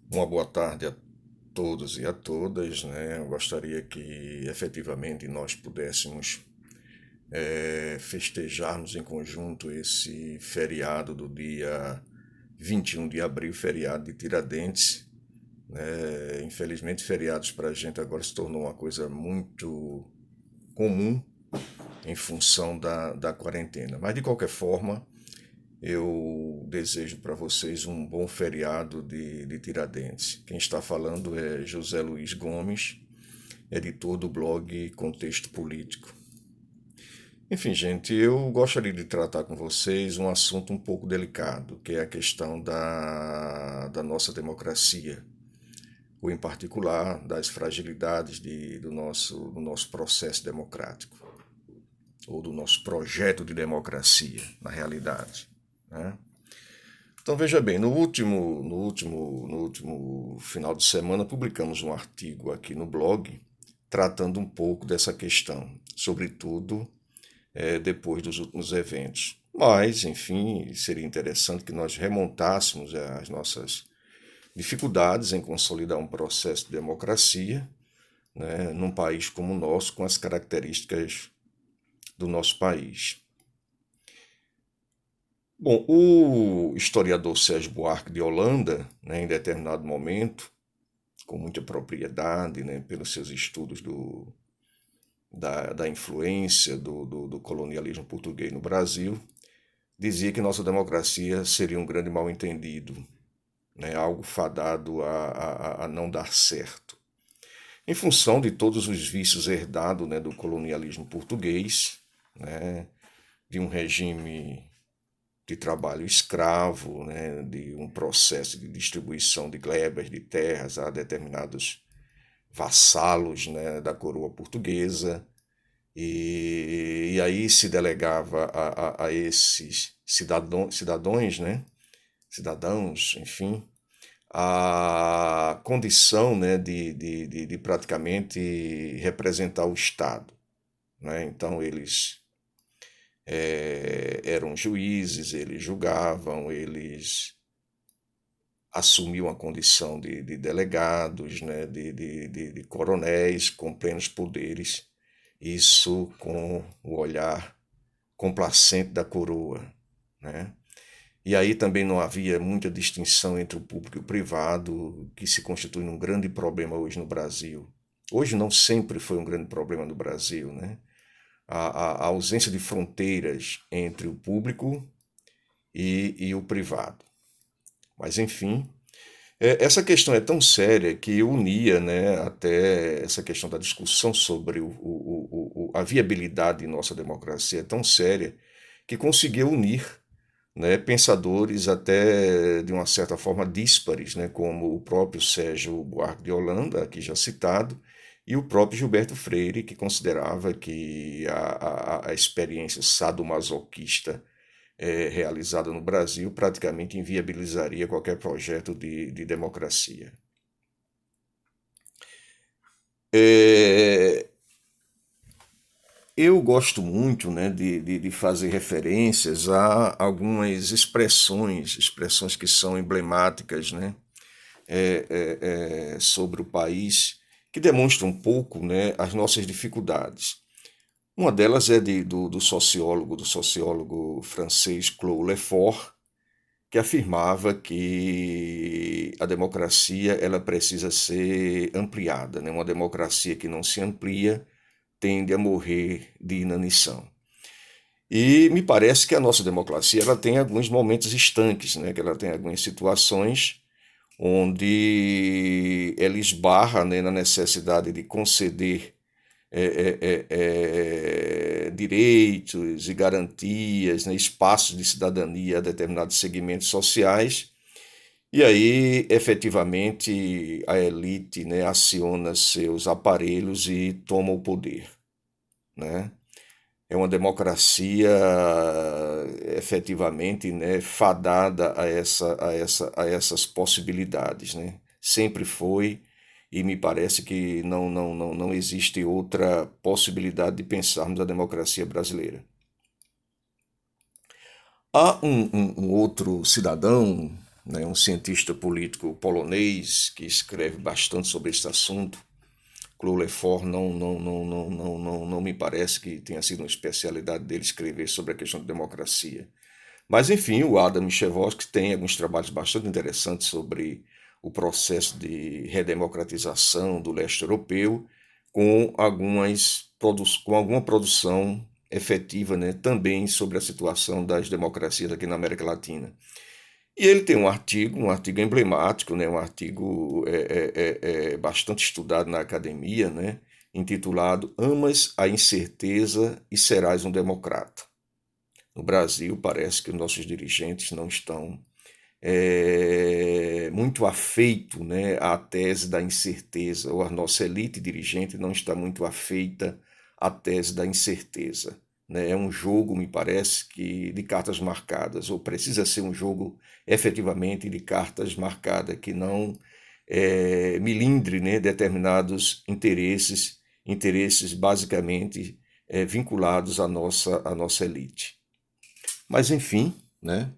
Uma boa tarde a todos e a todas, né? Eu gostaria que efetivamente nós pudéssemos festejarmos em conjunto esse feriado do dia 21 de abril, feriado de Tiradentes. Infelizmente, feriados para a gente agora se tornou uma coisa muito comum em função da quarentena. Mas, de qualquer forma, eu desejo para vocês um bom feriado de Tiradentes. Quem está falando é José Luiz Gomes, editor do blog Contexto Político. Enfim, gente, eu gostaria de tratar com vocês um assunto um pouco delicado, que é a questão da nossa democracia, ou em particular das fragilidades do nosso processo democrático, ou do nosso projeto de democracia, na realidade, né? Então veja bem, no último final de semana publicamos um artigo aqui no blog tratando um pouco dessa questão, sobretudo depois dos últimos eventos. Mas, enfim, seria interessante que nós remontássemos as nossas dificuldades em consolidar um processo de democracia, né, num país como o nosso, com as características do nosso país. Bom, o historiador Sérgio Buarque de Holanda, né, em determinado momento, com muita propriedade, né, pelos seus estudos da influência do colonialismo português no Brasil, dizia que nossa democracia seria um grande mal-entendido, né, algo fadado a não dar certo. Em função de todos os vícios herdados, né, do colonialismo português, né, de um regime de trabalho escravo, né, de um processo de distribuição de glebas de terras a determinados vassalos, né, da coroa portuguesa, e aí se delegava a esses cidadãos, né, cidadãos, enfim, a condição, né, de praticamente representar o Estado, né? Então eles eram juízes, eles julgavam, eles assumiam a condição de delegados, né, de coronéis com plenos poderes, isso com o olhar complacente da coroa, né? E aí também não havia muita distinção entre o público e o privado, que se constitui um grande problema hoje no Brasil. Hoje não sempre foi um grande problema no Brasil, né? A ausência de fronteiras entre o público e o privado. Mas, enfim, essa questão é tão séria que unia, né, até essa questão da discussão sobre a viabilidade de nossa democracia é tão séria que conseguiu unir, né, pensadores até de uma certa forma díspares, né, como o próprio Sérgio Buarque de Holanda, aqui já citado, e o próprio Gilberto Freire, que considerava que a experiência sadomasoquista realizada no Brasil praticamente inviabilizaria qualquer projeto de democracia. É, eu gosto muito, né, de fazer referências a algumas expressões que são emblemáticas, né, sobre o país, que demonstram um pouco, né, as nossas dificuldades. Uma delas é do sociólogo francês Claude Lefort, que afirmava que a democracia ela precisa ser ampliada, né? Uma democracia que não se amplia tende a morrer de inanição. E me parece que a nossa democracia ela tem alguns momentos estanques, né? Que ela tem algumas situações onde ela esbarra, né, na necessidade de conceder direitos e garantias, né, espaços de cidadania a determinados segmentos sociais, e aí efetivamente a elite, né, aciona seus aparelhos e toma o poder, né? É uma democracia efetivamente, né, fadada a essas possibilidades, né? Sempre foi, e me parece que não existe outra possibilidade de pensarmos a democracia brasileira. Há um outro cidadão, né, um cientista político polonês que escreve bastante sobre esse assunto. Claude Lefort não me parece que tenha sido uma especialidade dele escrever sobre a questão de democracia. Mas, enfim, o Adam Michalowski tem alguns trabalhos bastante interessantes sobre o processo de redemocratização do leste europeu, com, com alguma produção efetiva, né, também sobre a situação das democracias aqui na América Latina. E ele tem um artigo emblemático, né, um artigo bastante estudado na academia, né, intitulado Amas a Incerteza e Serás um Democrata. No Brasil, parece que os nossos dirigentes não estão muito afeitos, né, à tese da incerteza, ou a nossa elite dirigente não está muito afeita à tese da incerteza. Né? É um jogo, me parece, que de cartas marcadas, ou precisa ser um jogo efetivamente de cartas marcadas, que não milindre, né, determinados interesses basicamente vinculados à nossa elite. Mas, enfim, né?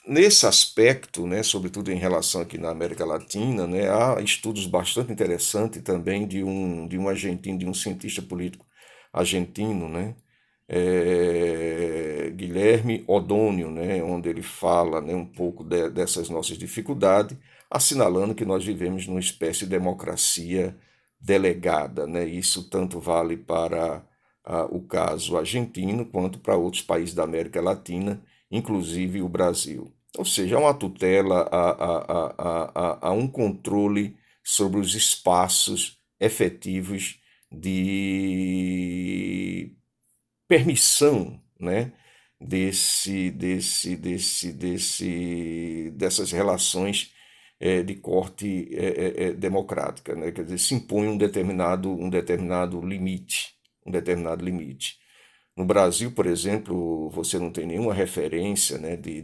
Nesse aspecto, né, sobretudo em relação aqui na América Latina, né, há estudos bastante interessantes também de um argentino, de um cientista político argentino, né, Guilherme Odônio, né, onde ele fala, né, um pouco dessas nossas dificuldades, assinalando que nós vivemos numa espécie de democracia delegada. Né, isso tanto vale para o caso argentino, quanto para outros países da América Latina, inclusive o Brasil. Ou seja, há uma tutela, há um controle sobre os espaços efetivos de permissão, né, dessas relações de corte democrática, né? Quer dizer, se impõe um determinado limite, um determinado limite. No Brasil, por exemplo, você não tem nenhuma referência, né, de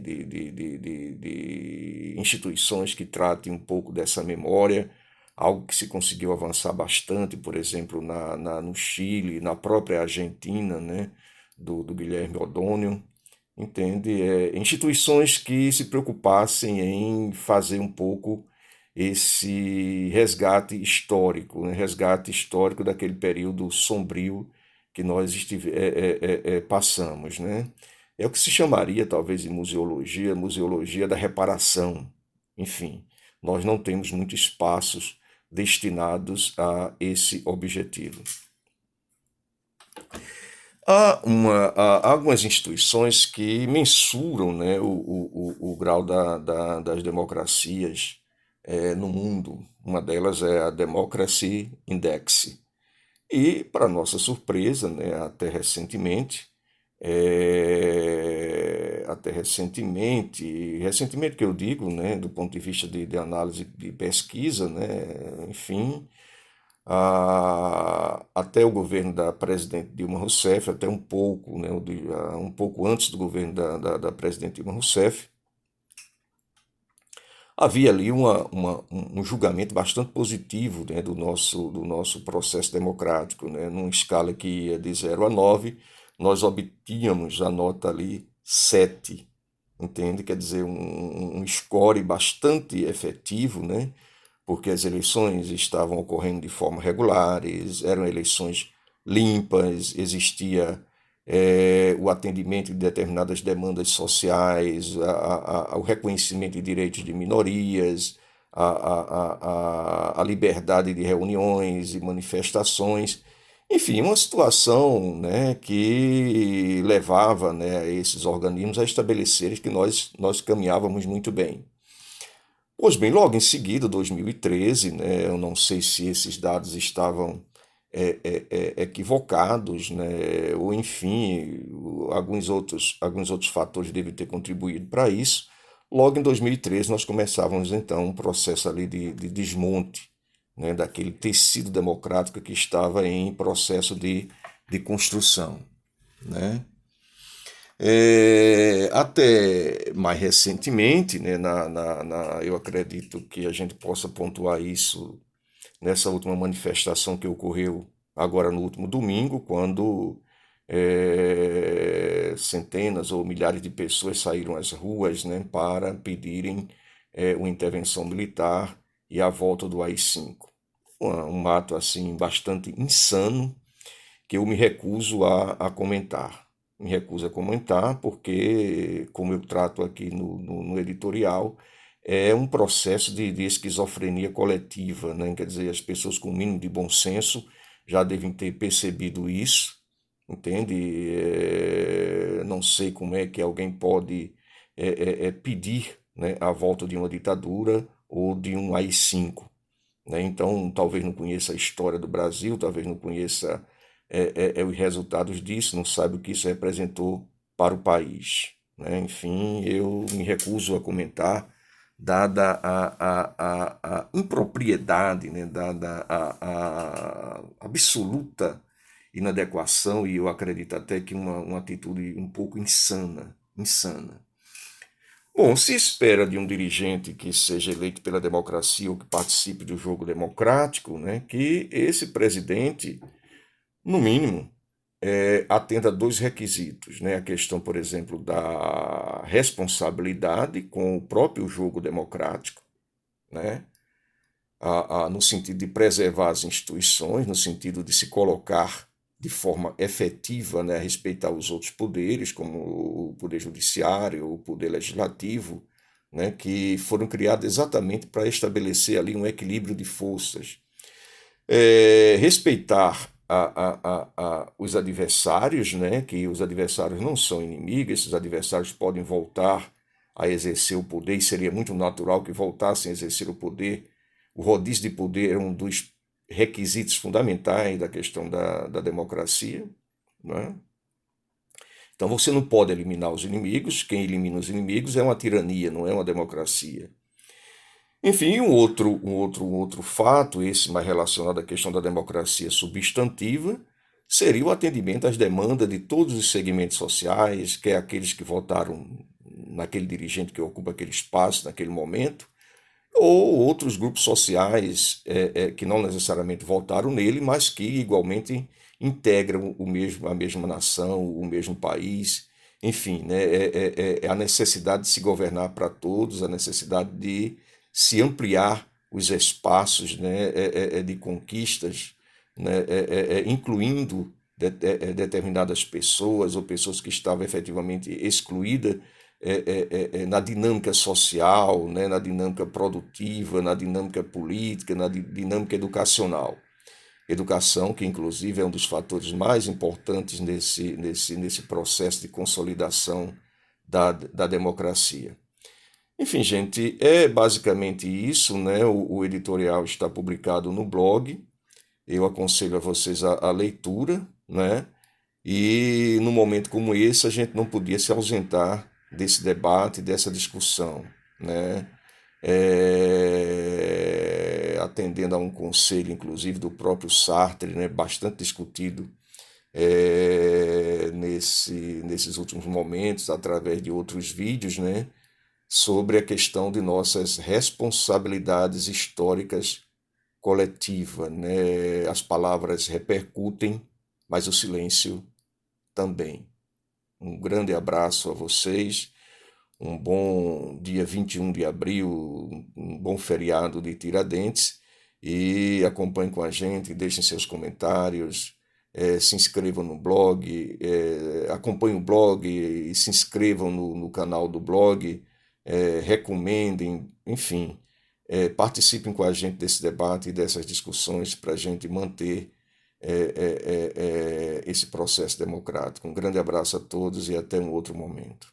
instituições que tratem um pouco dessa memória, algo que se conseguiu avançar bastante, por exemplo, no Chile, na própria Argentina, né, do Guilherme Odônio, entende? Instituições que se preocupassem em fazer um pouco esse resgate histórico, né? Resgate histórico daquele período sombrio que nós passamos, né? É o que se chamaria, talvez, de museologia da reparação. Enfim, nós não temos muitos espaços destinados esse objetivo. Há algumas instituições que mensuram, né, o grau das democracias no mundo. Uma delas é a Democracy Index. E, para nossa surpresa, né, recentemente que eu digo, né, do ponto de vista de análise de pesquisa, né, enfim, até o governo da presidente Dilma Rousseff, até um pouco, né, um pouco antes do governo da presidente Dilma Rousseff, havia ali um julgamento bastante positivo, né, do nosso processo democrático. Né, numa escala que ia de 0 a 9, nós obtínhamos a nota ali 7, entende? Quer dizer, um score bastante efetivo, né? Porque as eleições estavam ocorrendo de forma regulares, eram eleições limpas, existia o atendimento de determinadas demandas sociais, o reconhecimento de direitos de minorias, a liberdade de reuniões e manifestações. Enfim, uma situação, né, que levava, né, esses organismos a estabelecerem que nós caminhávamos muito bem. Pois bem, logo em seguida, 2013, né, eu não sei se esses dados estavam equivocados, né, ou enfim, alguns outros fatores devem ter contribuído para isso. Logo em 2013, nós começávamos então um processo ali de desmonte, né, daquele tecido democrático que estava em processo de construção. Né? Até mais recentemente, né, eu acredito que a gente possa pontuar isso nessa última manifestação que ocorreu agora no último domingo, quando centenas ou milhares de pessoas saíram às ruas, né, para pedirem uma intervenção militar e a volta do AI-5. Um ato assim bastante insano que eu me recuso a comentar. Me recuso a comentar porque, como eu trato aqui no editorial, é um processo de esquizofrenia coletiva, né? Quer dizer, as pessoas com o mínimo de bom senso já devem ter percebido isso, entende? Não sei como é que alguém pode pedir, né, a volta de uma ditadura ou de um AI-5, né? Então, talvez não conheça a história do Brasil, talvez não conheça os resultados disso, não saiba o que isso representou para o país, né? Enfim, eu me recuso a comentar, dada a impropriedade, né? Dada a absoluta inadequação e eu acredito até que uma atitude um pouco insana, insana. Bom, se espera de um dirigente que seja eleito pela democracia ou que participe do jogo democrático, né, que esse presidente, no mínimo, atenda a dois requisitos, né? A questão, por exemplo, da responsabilidade com o próprio jogo democrático, né? No sentido de preservar as instituições, no sentido de se colocar de forma efetiva, né, a respeitar os outros poderes, como o poder judiciário, o poder legislativo, né, que foram criados exatamente para estabelecer ali um equilíbrio de forças. Respeitar os adversários, né, que os adversários não são inimigos, esses adversários podem voltar a exercer o poder, e seria muito natural que voltassem a exercer o poder. O rodízio de poder é um dos requisitos fundamentais da questão da democracia, né? Então você não pode eliminar os inimigos, quem elimina os inimigos é uma tirania, não é uma democracia. Enfim, um outro fato, esse mais relacionado à questão da democracia substantiva, seria o atendimento às demandas de todos os segmentos sociais, quer aqueles que votaram naquele dirigente que ocupa aquele espaço naquele momento, ou outros grupos sociais que não necessariamente votaram nele, mas que igualmente integram a mesma nação, o mesmo país. Enfim, né, é a necessidade de se governar para todos, a necessidade de se ampliar os espaços, né, de conquistas, né, incluindo determinadas pessoas ou pessoas que estavam efetivamente excluídas na dinâmica social, né, na dinâmica produtiva, na dinâmica política, na dinâmica educacional. Educação, que inclusive é um dos fatores mais importantes nesse processo de consolidação da democracia. Enfim, gente, é basicamente isso, né? O editorial está publicado no blog. Eu aconselho a vocês a leitura, né? E num momento como esse, a gente não podia se ausentar desse debate, dessa discussão, né? Atendendo a um conselho, inclusive, do próprio Sartre, né? Bastante discutido nesses últimos momentos, através de outros vídeos, né? Sobre a questão de nossas responsabilidades históricas coletivas, né? As palavras repercutem, mas o silêncio também. Um grande abraço a vocês, um bom dia 21 de abril, um bom feriado de Tiradentes, e acompanhem com a gente, deixem seus comentários, se inscrevam no blog, acompanhem o blog e se inscrevam no canal do blog, recomendem, enfim, participem com a gente desse debate e dessas discussões para a gente manter esse processo democrático. Um grande abraço a todos e até um outro momento.